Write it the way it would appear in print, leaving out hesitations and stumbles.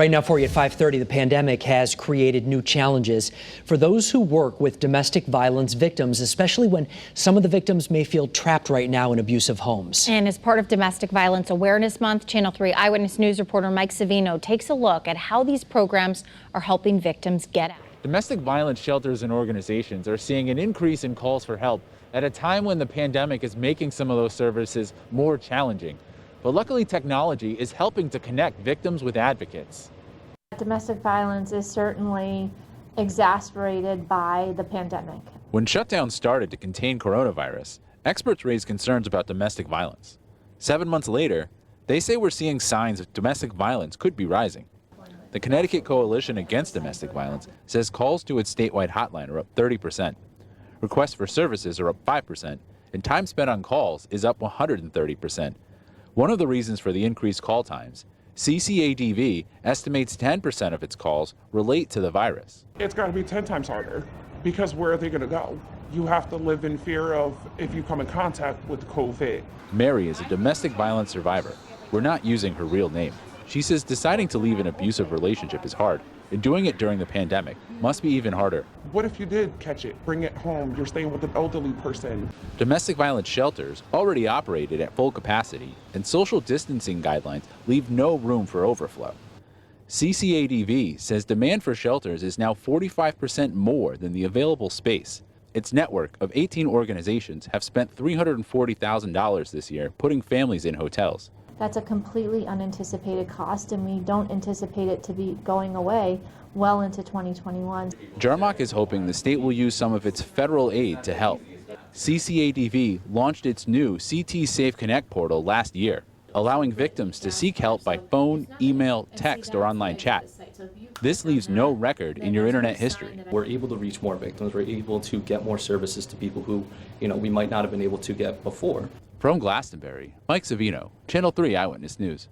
Right now for you at 5:30, the pandemic has created new challenges for those who work with domestic violence victims, especially when some of the victims may feel trapped right now in abusive homes. And as part of Domestic Violence Awareness Month, Channel 3 Eyewitness News reporter Mike Savino takes a look at how these programs are helping victims get out. Domestic violence shelters and organizations are seeing an increase in calls for help at a time when the pandemic is making some of those services more challenging. But luckily, technology is helping to connect victims with advocates. Domestic violence is certainly exacerbated by the pandemic. When shutdowns started to contain coronavirus, experts raised concerns about domestic violence. 7 months later, they say we're seeing signs of domestic violence could be rising. The Connecticut Coalition Against Domestic Violence says calls to its statewide hotline are up 30%. Requests for services are up 5%, and time spent on calls is up 130%. One of the reasons for the increased call times, CCADV estimates 10% of its calls relate to the virus. It's got to be 10 times harder because where are they going to go? You have to live in fear of if you come in contact with COVID. Mary is a domestic violence survivor. We're not using her real name. She says deciding to leave an abusive relationship is hard, and doing it during the pandemic must be even harder. What if you did catch it, bring it home, you're staying with an elderly person? Domestic violence shelters already operated at full capacity, and social distancing guidelines leave no room for overflow. CCADV says demand for shelters is now 45% more than the available space. Its network of 18 organizations have spent $340,000 this year putting families in hotels. That's a completely unanticipated cost, and we don't anticipate it to be going away well into 2021. Jarmark is hoping the state will use some of its federal aid to help. CCADV launched its new CT Safe Connect portal last year, allowing victims to seek help by phone, email, text, or online chat. This leaves no record in your internet history. We're able to reach more victims. We're able to get more services to people who, we might not have been able to get before. From Glastonbury, Mike Savino, Channel 3 Eyewitness News.